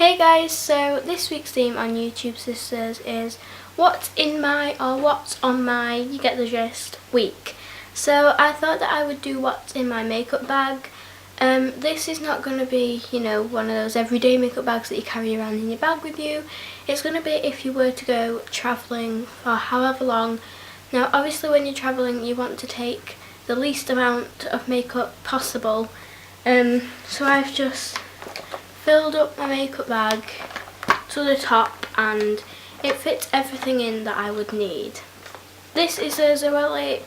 Hey guys, so this week's theme on YouTube Sisters is what's in my, or what's on my, you get the gist, week. So I thought that I would do what's in my makeup bag. This is not going to be, one of those everyday makeup bags that you carry around in your bag with you. It's going to be if you were to go travelling for however long. Now obviously when you're travelling you want to take the least amount of makeup possible. So I've just filled up my makeup bag to the top and it fits everything in that I would need. This is a Zoella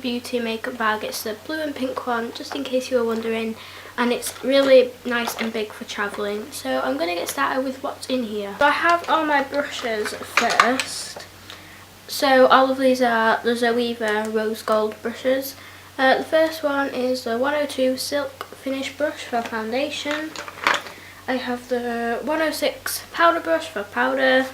Beauty makeup bag. It's the blue and pink one, just in case you were wondering, and it's really nice and big for travelling. So I'm going to get started with what's in here. So I have all my brushes first. So all of these are the Zoeva Rose Gold brushes. The first one is the 102 Silk Finish brush for foundation. I have the 106 powder brush for powder.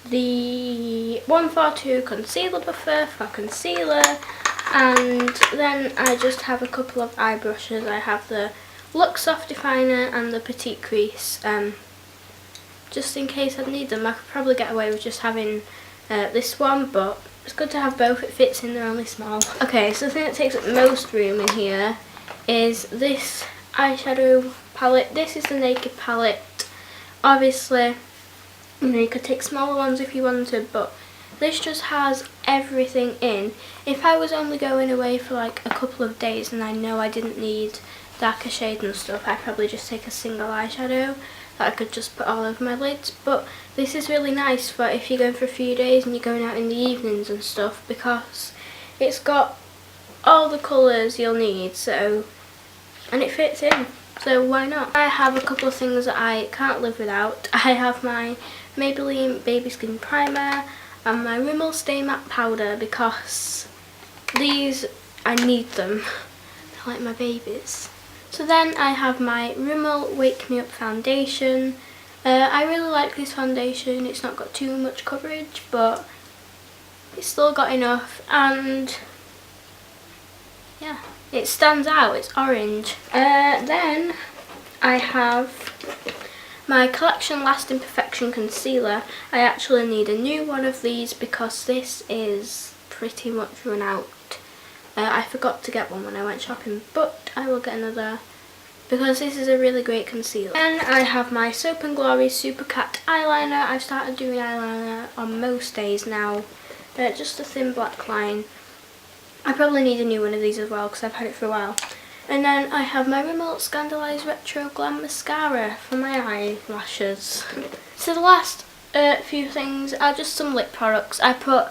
The 142 concealer buffer for concealer. And then I just have a couple of eye brushes. I have the Look Soft Definer and the Petite Crease. Just in case I need them. I could probably get away with just having this one, but it's good to have both. It fits in, they're only small. Okay, so the thing that takes up most room in here is this eyeshadow palette. This is the Naked palette. Obviously, you could take smaller ones if you wanted, but this just has everything in. If I was only going away for like a couple of days and I know I didn't need darker shades and stuff, I'd probably just take a single eyeshadow that I could just put all over my lids. But this is really nice for if you're going for a few days and you're going out in the evenings and stuff, because it's got all the colours you'll need, and it fits in, so why not? I have a couple of things that I can't live without. I have my Maybelline Baby Skin Primer and my Rimmel Stay Matte Powder, because these, I need them. They're like my babies. So then I have my Rimmel Wake Me Up Foundation. I really like this foundation. It's not got too much coverage, but it's still got enough, and yeah, it stands out. It's orange. Then I have my Collection Lasting Perfection Concealer. I actually need a new one of these because this is pretty much run out. I forgot to get one when I went shopping, but I will get another because this is a really great concealer. Then I have my Soap & Glory Super Cat eyeliner. I've started doing eyeliner on most days now. Just a thin black line. I probably need a new one of these as well because I've had it for a while. And then I have my Rimmel Scandalise Retro Glam Mascara for my eyelashes. So the last few things are just some lip products. I put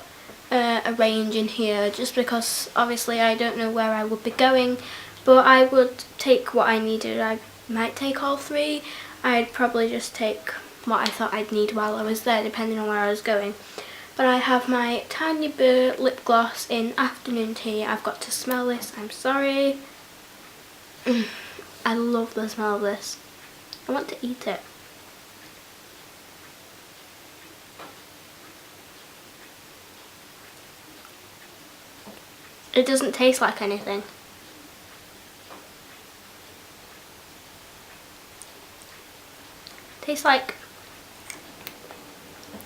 a range in here just because obviously I don't know where I would be going, but I would take what I needed. I might take all three. I'd probably just take what I thought I'd need while I was there, depending on where I was going. But I have my Tanya Burr lip gloss in Afternoon Tea. I've got to smell this, I'm sorry. I love the smell of this. I want to eat it. It doesn't taste like anything.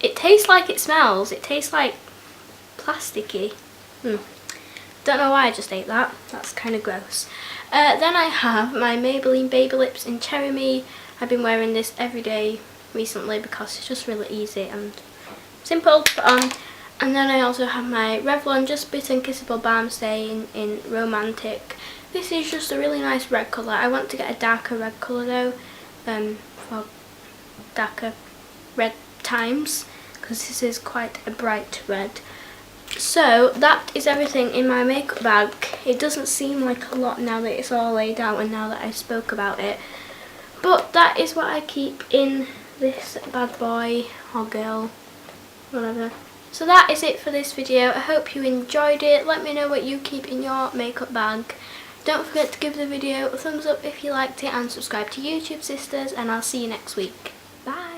It tastes like it smells. It tastes like plasticky. Don't know why I just ate that. That's kind of gross. Then I have my Maybelline Baby Lips in Cherry Me. I've been wearing this every day recently because it's just really easy and simple to put on. And then I also have my Revlon Just Bit and Kissable Balm Stay in Romantic. This is just a really nice red colour. I want to get a darker red colour though, for darker red times, because this is quite a bright red. So that is everything in my makeup bag. It doesn't seem like a lot now that it's all laid out and now that I spoke about it, but that is what I keep in this bad boy or girl, whatever. So that is it for this video. I hope you enjoyed it. Let me know what you keep in your makeup bag. Don't forget to give the video a thumbs up if you liked it and subscribe to YouTube Sisters, and I'll see you next week. Bye!